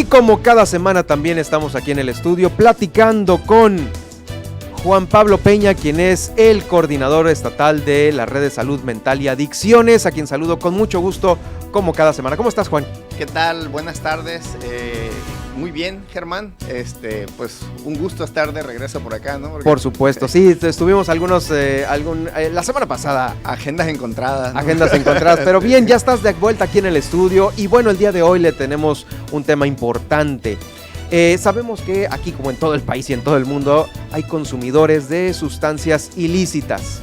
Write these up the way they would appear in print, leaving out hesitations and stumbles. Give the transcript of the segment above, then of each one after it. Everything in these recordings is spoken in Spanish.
como cada semana también estamos aquí en el estudio platicando con Juan Pablo Peña, quien es el coordinador estatal de la Red de Salud Mental y Adicciones, a quien saludo con mucho gusto como cada semana. ¿Cómo estás, Juan? ¿Qué tal? Buenas tardes. Muy bien, Germán. Pues un gusto estar de regreso por acá, ¿no? Porque, por supuesto, sí, estuvimos la semana pasada. Agendas encontradas, ¿no? Agendas encontradas, pero bien, ya estás de vuelta aquí en el estudio y bueno, el día de hoy le tenemos un tema importante. Sabemos que aquí, como en todo el país y en todo el mundo, hay consumidores de sustancias ilícitas.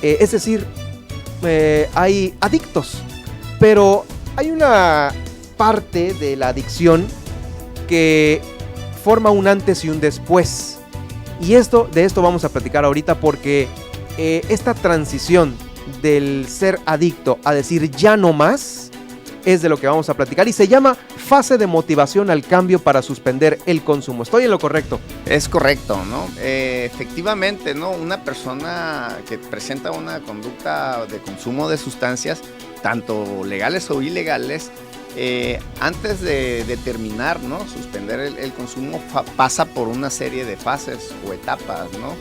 Es decir, hay adictos, pero hay una parte de la adicción que forma un antes y un después. Y de esto vamos a platicar ahorita porque esta transición del ser adicto a decir ya no más es de lo que vamos a platicar y se llama fase de motivación al cambio para suspender el consumo. ¿Estoy en lo correcto? Es correcto, ¿no? Efectivamente, ¿no? Una persona que presenta una conducta de consumo de sustancias, tanto legales o ilegales, antes de determinar, ¿no? Suspender el consumo, pasa por una serie de fases o etapas, ¿no?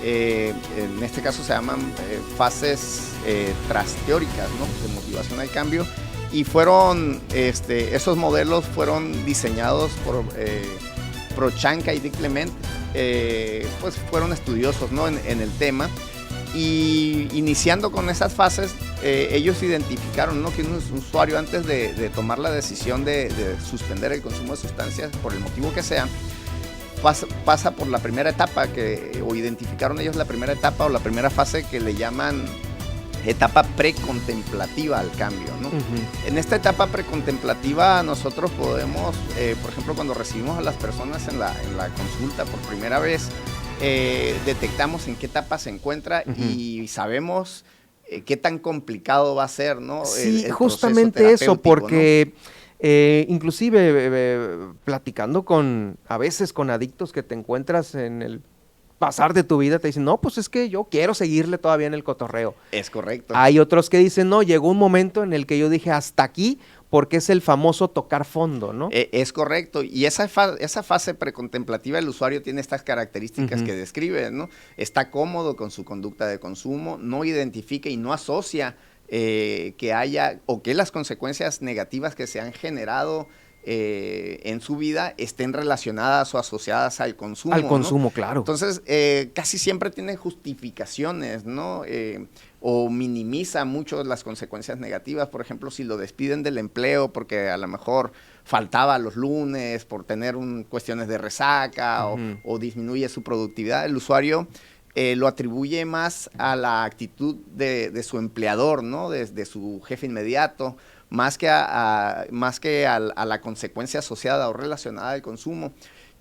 En este caso se llaman fases trasteóricas, ¿no? De motivación al cambio. Y esos modelos fueron diseñados por Prochanka y Dick Clement, pues fueron estudiosos, ¿no? en el tema. Y iniciando con esas fases, ellos identificaron, ¿no? Que un usuario antes de tomar la decisión de suspender el consumo de sustancias, por el motivo que sea, pasa por la primera etapa, o identificaron ellos la primera etapa o la primera fase que le llaman etapa precontemplativa al cambio, ¿no? Uh-huh. En esta etapa precontemplativa nosotros podemos, por ejemplo, cuando recibimos a las personas en la consulta por primera vez, detectamos en qué etapa se encuentra, uh-huh, y sabemos qué tan complicado va a ser, ¿no? Sí, justamente eso, porque ¿no? Inclusive platicando a veces con adictos que te encuentras en el pasar de tu vida, te dicen, no, pues es que yo quiero seguirle todavía en el cotorreo. Es correcto. Hay otros que dicen, no, llegó un momento en el que yo dije hasta aquí, porque es el famoso tocar fondo, ¿no? Es correcto, y esa fase precontemplativa, el usuario tiene estas características, uh-huh, que describe, ¿no? Está cómodo con su conducta de consumo, no identifica y no asocia que haya, o que las consecuencias negativas que se han generado en su vida estén relacionadas o asociadas al consumo. Al consumo, ¿no? Claro. Entonces, casi siempre tiene justificaciones, ¿no? O minimiza mucho las consecuencias negativas. Por ejemplo, si lo despiden del empleo porque a lo mejor faltaba los lunes por tener cuestiones de resaca, uh-huh, o disminuye su productividad, el usuario lo atribuye más a la actitud de su empleador, ¿no? De su jefe inmediato, más que a la consecuencia asociada o relacionada al consumo.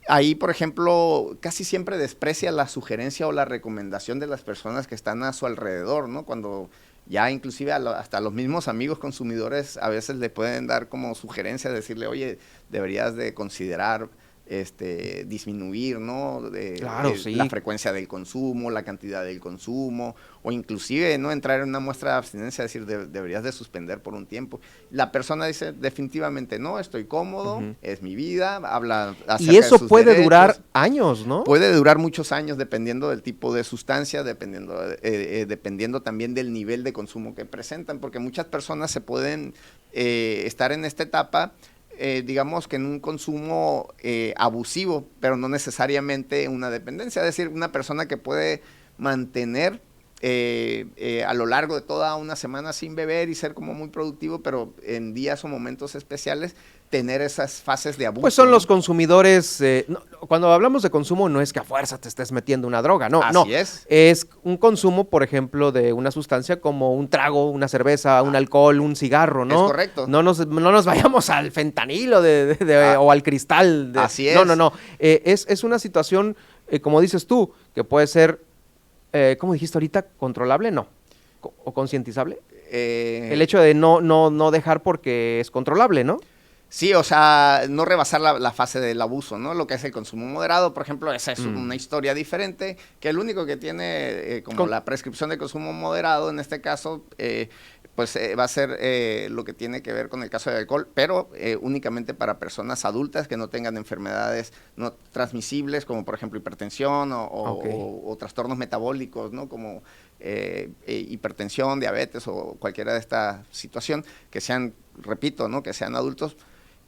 Ahí, por ejemplo, casi siempre desprecia la sugerencia o la recomendación de las personas que están a su alrededor, ¿no? Cuando ya inclusive hasta los mismos amigos consumidores a veces le pueden dar como sugerencia, decirle, oye, deberías de considerar disminuir, ¿no? Claro, sí. La frecuencia del consumo, la cantidad del consumo, o inclusive, ¿no? Entrar en una muestra de abstinencia, decir, deberías de suspender por un tiempo. La persona dice, definitivamente no, estoy cómodo, uh-huh, es mi vida, habla acerca y eso de sus puede derechos. Durar años, ¿no? Puede durar muchos años dependiendo del tipo de sustancia, dependiendo también del nivel de consumo que presentan, porque muchas personas se pueden estar en esta etapa, digamos que en un consumo abusivo, pero no necesariamente una dependencia. Es decir, una persona que puede mantener a lo largo de toda una semana sin beber y ser como muy productivo, pero en días o momentos especiales tener esas fases de abuso. Pues son los consumidores, cuando hablamos de consumo no es que a fuerza te estés metiendo una droga, no, Así es. Es un consumo, por ejemplo, de una sustancia como un trago, una cerveza, un alcohol, un cigarro, ¿no? Es correcto. No nos vayamos al fentanilo o al cristal. Así es. No. Es una situación, como dices tú, que puede ser, ¿cómo dijiste ahorita? ¿Controlable? No. ¿O concientizable? El hecho de no dejar porque es controlable, ¿no? Sí, o sea, no rebasar la fase del abuso, ¿no? Lo que es el consumo moderado, por ejemplo, esa es una historia diferente, que el único que tiene como la prescripción de consumo moderado, en este caso, pues va a ser lo que tiene que ver con el caso del alcohol, pero únicamente para personas adultas que no tengan enfermedades no transmisibles, como por ejemplo hipertensión o trastornos metabólicos, ¿no? Como hipertensión, diabetes o cualquiera de esta situación, que sean, repito, ¿no? Que sean adultos.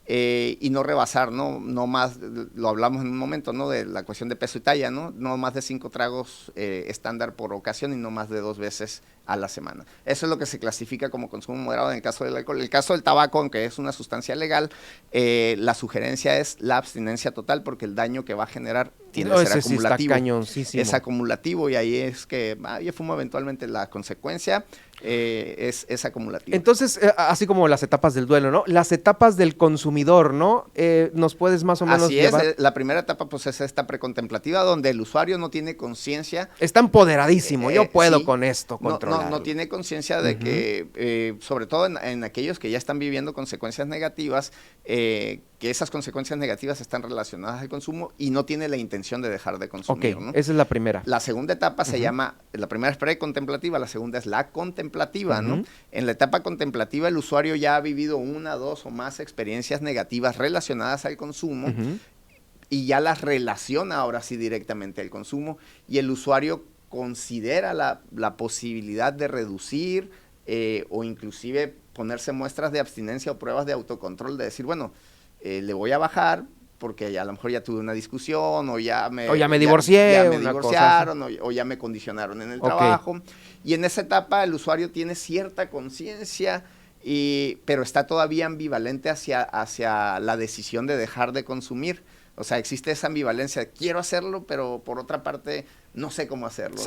Y no rebasar, ¿no? No más, lo hablamos en un momento, ¿no? De la cuestión de peso y talla, ¿no? No más de 5 tragos estándar por ocasión y no más de 2 veces a la semana. Eso es lo que se clasifica como consumo moderado en el caso del alcohol. En el caso del tabaco, aunque es una sustancia legal, la sugerencia es la abstinencia total porque el daño que va a generar tiende a ser acumulativo. Es acumulativo y ahí es que yo fumo eventualmente la consecuencia. Es acumulativo. Entonces, así como las etapas del duelo, ¿no? Las etapas del consumidor, ¿no? ¿Nos puedes más o menos llevar? Así es, la primera etapa pues es esta precontemplativa donde el usuario no tiene conciencia. Está empoderadísimo, yo puedo sí, con esto controlar. No tiene conciencia de que, sobre todo en aquellos que ya están viviendo consecuencias negativas, que esas consecuencias negativas están relacionadas al consumo y no tiene la intención de dejar de consumir, ¿no? Esa es la primera. La segunda etapa se llama, la primera es precontemplativa, la segunda es la contemplativa, ¿no? En la etapa contemplativa el usuario ya ha vivido 1, 2 o más experiencias negativas relacionadas al consumo y ya las relaciona ahora sí directamente al consumo y el usuario considera la posibilidad de reducir o inclusive ponerse muestras de abstinencia o pruebas de autocontrol, de decir, bueno, le voy a bajar porque a lo mejor ya tuve una discusión o ya me divorcié, ya me divorciaron o ya me condicionaron en el trabajo. Y en esa etapa el usuario tiene cierta conciencia, pero está todavía ambivalente hacia la decisión de dejar de consumir. O sea, existe esa ambivalencia, quiero hacerlo, pero por otra parte no sé cómo hacerlo.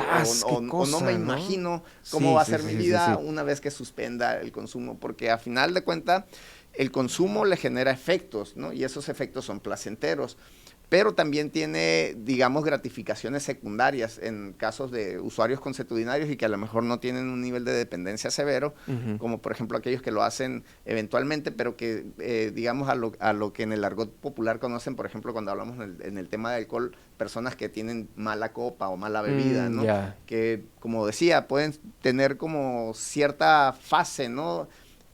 O no me imagino cómo va a ser mi vida una vez que suspenda el consumo, porque a final de cuentas el consumo le genera efectos, ¿no? Y esos efectos son placenteros, pero también tiene, digamos, gratificaciones secundarias en casos de usuarios consuetudinarios y que a lo mejor no tienen un nivel de dependencia severo, como por ejemplo aquellos que lo hacen eventualmente, pero que, digamos, a lo que en el argot popular conocen, por ejemplo, cuando hablamos en el tema de alcohol, personas que tienen mala copa o mala bebida, ¿no? Que, como decía, pueden tener como cierta fase, ¿no?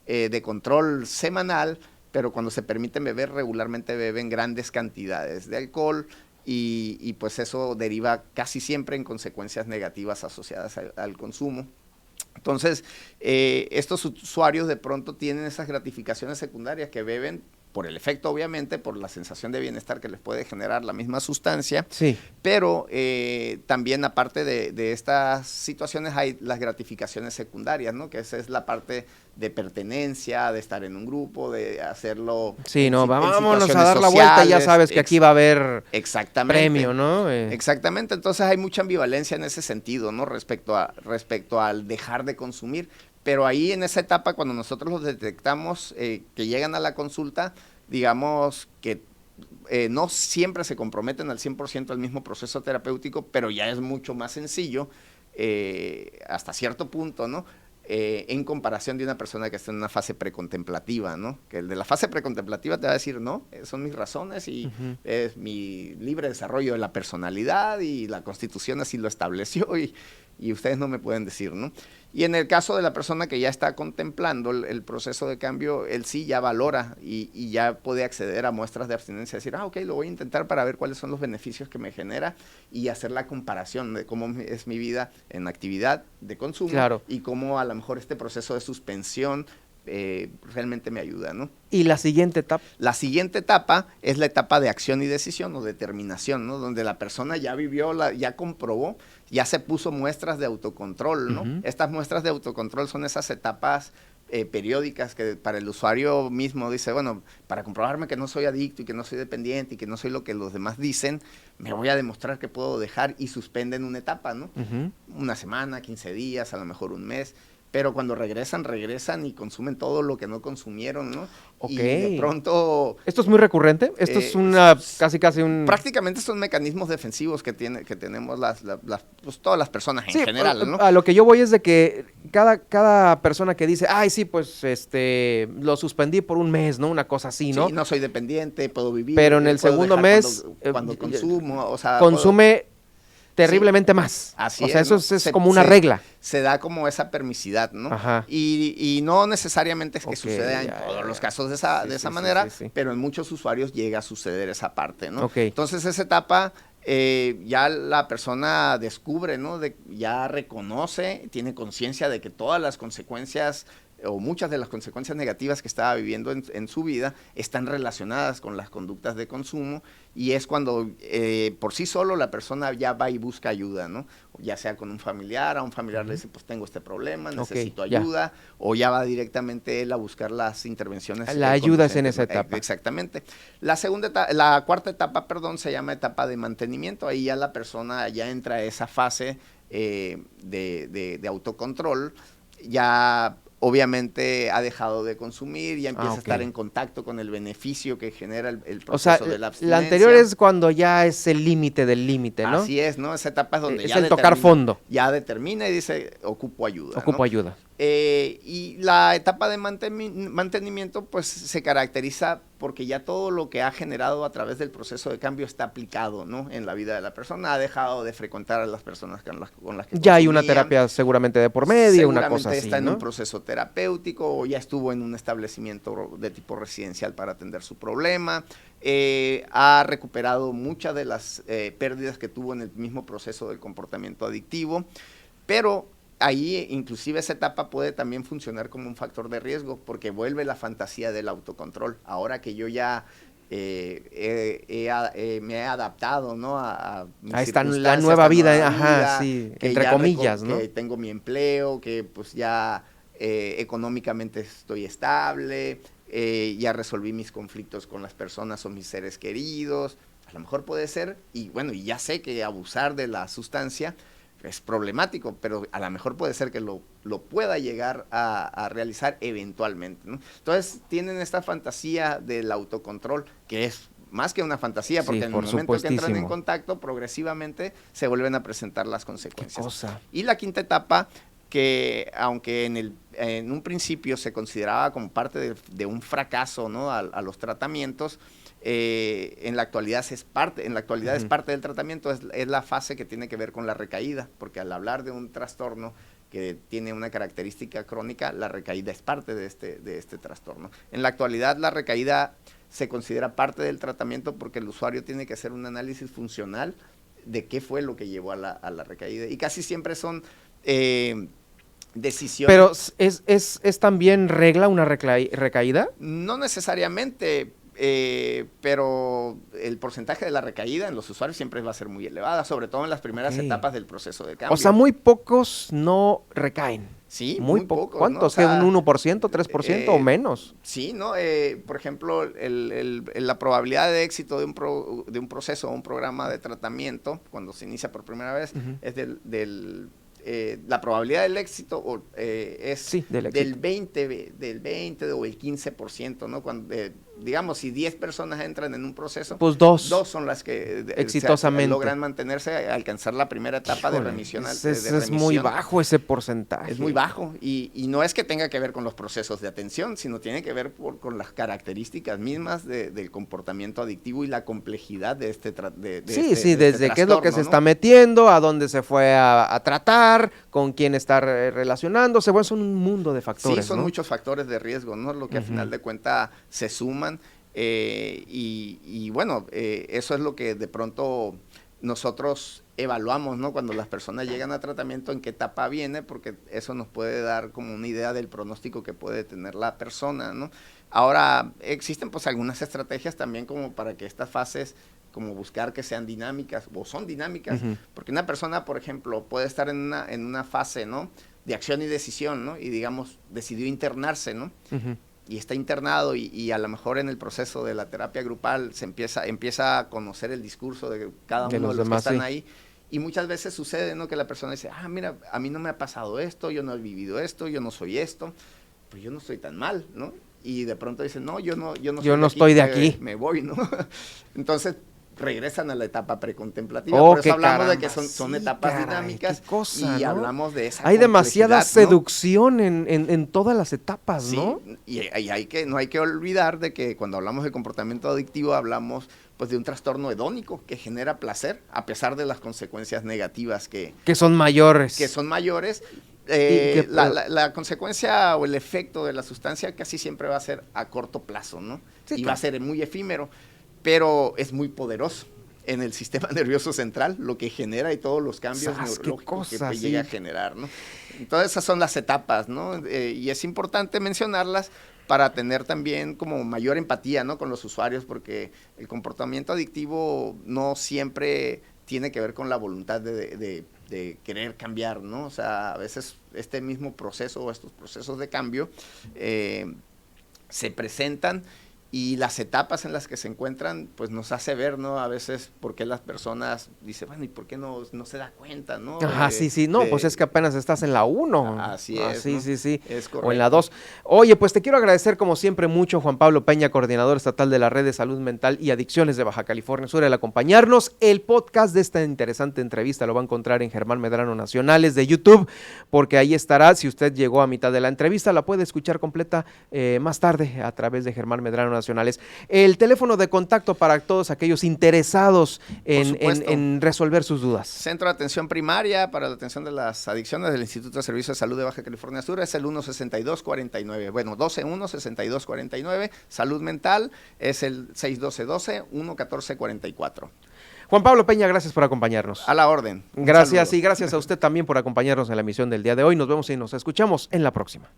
De control semanal, pero cuando se permiten beber, regularmente beben grandes cantidades de alcohol y pues eso deriva casi siempre en consecuencias negativas asociadas al consumo. Entonces, estos usuarios de pronto tienen esas gratificaciones secundarias que beben por el efecto, obviamente, por la sensación de bienestar que les puede generar la misma sustancia, pero también aparte de estas situaciones hay las gratificaciones secundarias, ¿no? Que esa es la parte de pertenencia, de estar en un grupo, de hacerlo vámonos a dar la vuelta, ya sabes que aquí va a haber premio, ¿no? Exactamente, entonces hay mucha ambivalencia en ese sentido, ¿no? Respecto al dejar de consumir. Pero ahí en esa etapa, cuando nosotros los detectamos que llegan a la consulta, digamos que no siempre se comprometen al 100% al mismo proceso terapéutico, pero ya es mucho más sencillo hasta cierto punto, ¿no? En comparación de una persona que está en una fase precontemplativa, ¿no? Que el de la fase precontemplativa te va a decir, no, son mis razones y es mi libre desarrollo de la personalidad y la Constitución así lo estableció y ustedes no me pueden decir, ¿no? Y en el caso de la persona que ya está contemplando el proceso de cambio, él sí ya valora y ya puede acceder a muestras de abstinencia, decir, ok, lo voy a intentar para ver cuáles son los beneficios que me genera y hacer la comparación de cómo es mi vida en actividad de consumo y cómo a lo mejor este proceso de suspensión realmente me ayuda, ¿no? ¿Y la siguiente etapa? La siguiente etapa es la etapa de acción y decisión o determinación, ¿no? Donde la persona ya vivió, ya comprobó, ya se puso muestras de autocontrol, ¿no? Estas muestras de autocontrol son esas etapas periódicas que para el usuario mismo dice, bueno, para comprobarme que no soy adicto y que no soy dependiente y que no soy lo que los demás dicen, me voy a demostrar que puedo dejar y suspenden una etapa, ¿no? Una semana, 15 días, a lo mejor un mes. pero cuando regresan y consumen todo lo que no consumieron, ¿no? Ok. Y de pronto... ¿Esto es muy recurrente? Esto es casi un... Prácticamente son mecanismos defensivos que tenemos pues, todas las personas en general, ¿no? A lo que yo voy es de que cada persona que dice, ay, sí, pues, lo suspendí por un mes, ¿no? Una cosa así, ¿no? Sí, no soy dependiente, puedo vivir. Pero en el segundo mes... Cuando consumo, o sea... Consume... terriblemente más. Así o sea, es, ¿no? eso es como una regla. Se da como esa permisidad, ¿no? Ajá. Y no necesariamente es que suceda en ya, todos ya. los casos de esa manera, pero en muchos usuarios llega a suceder esa parte, ¿no? Entonces esa etapa ya la persona descubre, ¿no? Ya reconoce, tiene conciencia de que todas las consecuencias o muchas de las consecuencias negativas que estaba viviendo en su vida están relacionadas con las conductas de consumo, y es cuando por sí solo la persona ya va y busca ayuda, ¿no? Ya sea con un familiar, a un familiar le dice, pues tengo este problema, necesito ayuda, o ya va directamente él a buscar las intervenciones. La ayuda es en esa etapa. Exactamente. La cuarta etapa, se llama etapa de mantenimiento. Ahí ya la persona ya entra a esa fase de autocontrol, ya obviamente ha dejado de consumir, ya empieza a estar en contacto con el beneficio que genera el proceso de la abstinencia. La anterior es cuando ya es el límite del límite, ¿no? Así es, ¿no? Esa etapa es donde es el tocar fondo. Ya determina y dice, ocupo ayuda. Ocupo ayuda. Y la etapa de mantenimiento, pues, se caracteriza porque ya todo lo que ha generado a través del proceso de cambio está aplicado, ¿no? En la vida de la persona. Ha dejado de frecuentar a las personas con las que ya consumía. Hay una terapia seguramente de por medio, una cosa así, está en ¿no? un proceso terapéutico, o ya estuvo en un establecimiento de tipo residencial para atender su problema. Ha recuperado muchas de las pérdidas que tuvo en el mismo proceso del comportamiento adictivo, pero ahí inclusive esa etapa puede también funcionar como un factor de riesgo, porque vuelve la fantasía del autocontrol. Ahora que yo ya me he adaptado, ¿no? A esta la nueva vida, sí, entre comillas, ¿no? Que tengo mi empleo, que pues ya económicamente estoy estable, ya resolví mis conflictos con las personas o mis seres queridos. A lo mejor puede ser, y bueno, y ya sé que abusar de la sustancia es problemático, pero a lo mejor puede ser que lo pueda llegar a realizar eventualmente, ¿no? Entonces tienen esta fantasía del autocontrol, que es más que una fantasía, porque en el momento que entran en contacto, progresivamente se vuelven a presentar las consecuencias. ¿Qué cosa? Y la quinta etapa, que aunque en un principio se consideraba como parte de un fracaso, ¿no? a los tratamientos, en la actualidad es parte del tratamiento, es la fase que tiene que ver con la recaída, porque al hablar de un trastorno que tiene una característica crónica, la recaída es parte de este trastorno. En la actualidad la recaída se considera parte del tratamiento porque el usuario tiene que hacer un análisis funcional de qué fue lo que llevó a la recaída, y casi siempre son decisiones. Pero ¿es también regla una recaída? No necesariamente, pero el porcentaje de la recaída en los usuarios siempre va a ser muy elevada, sobre todo en las primeras etapas del proceso de cambio. O sea, muy pocos no recaen. Sí, muy pocos. ¿Cuántos? ¿No? O sea, ¿Un 1%, 3% o menos? Sí, ¿no? Por ejemplo, la probabilidad de éxito de un proceso o un programa de tratamiento, cuando se inicia por primera vez, es la probabilidad del éxito es del 20 o el 15%, ¿no? Cuando, digamos, si 10 personas entran en un proceso, pues dos son las que exitosamente logran mantenerse, alcanzar la primera etapa de remisión. Es muy bajo ese porcentaje. Es muy bajo, y no es que tenga que ver con los procesos de atención, sino tiene que ver con las características mismas del comportamiento adictivo y la complejidad de este desde qué es lo que se está metiendo, a dónde se fue a tratar, con quién está relacionándose. Bueno, son un mundo de factores. Sí, son muchos factores de riesgo, ¿no? Lo que al final de cuentas se suman, y bueno, eso es lo que de pronto nosotros evaluamos, ¿no? Cuando las personas llegan a tratamiento, en qué etapa viene, porque eso nos puede dar como una idea del pronóstico que puede tener la persona, ¿no? Ahora, existen pues algunas estrategias también como para que estas fases, como buscar que sean dinámicas, o son dinámicas, porque una persona, por ejemplo, puede estar en una fase, ¿no? De acción y decisión, ¿no? Y digamos, decidió internarse, ¿no? Y está internado, y a lo mejor en el proceso de la terapia grupal se empieza a conocer el discurso de cada uno de los que están ahí, Y muchas veces sucede, ¿no? Que la persona dice, mira, a mí no me ha pasado esto, yo no he vivido esto, yo no soy esto, pues yo no estoy tan mal, ¿no? Y de pronto dicen, no, yo no estoy de aquí. Me voy, ¿no? Entonces regresan a la etapa precontemplativa. Oh, por eso hablamos caramba, de que son etapas dinámicas, qué cosa, y ¿no? hablamos de esa Hay demasiada complejidad, ¿no? seducción en todas las etapas, Sí, ¿no? y no hay que olvidar de que cuando hablamos de comportamiento adictivo hablamos pues de un trastorno hedónico que genera placer a pesar de las consecuencias negativas que son mayores. La consecuencia o el efecto de la sustancia casi siempre va a ser a corto plazo, ¿no? Sí, y va a ser muy efímero, pero es muy poderoso en el sistema nervioso central, lo que genera y todos los cambios neurológicos que llega a generar, ¿no? Entonces esas son las etapas, ¿no? Y es importante mencionarlas para tener también como mayor empatía, ¿no? Con los usuarios, porque el comportamiento adictivo no siempre tiene que ver con la voluntad de querer cambiar, ¿no? O sea, a veces este mismo proceso o estos procesos de cambio se presentan, y las etapas en las que se encuentran, pues nos hace ver, ¿no? A veces por qué las personas dicen, bueno, ¿y por qué no se da cuenta, no? Ajá, sí, no, pues es que apenas estás en la 1. Así es, ¿no? Sí. Es correcto. O en la 2. Oye, pues te quiero agradecer como siempre mucho, Juan Pablo Peña, coordinador estatal de la Red de Salud Mental y Adicciones de Baja California Sur, el acompañarnos. El podcast de esta interesante entrevista lo va a encontrar en Germán Medrano Nacionales de YouTube, porque ahí estará. Si usted llegó a mitad de la entrevista, la puede escuchar completa más tarde a través de Germán Medrano Nacionales. El teléfono de contacto para todos aquellos interesados en resolver sus dudas. Centro de Atención Primaria para la atención de las adicciones del Instituto de Servicios de Salud de Baja California Sur es el 16249. Bueno, 12-1-6249. Salud Mental es el 612-12-11444. Juan Pablo Peña, gracias por acompañarnos. A la orden. Gracias, y gracias a usted también por acompañarnos en la emisión del día de hoy. Nos vemos y nos escuchamos en la próxima.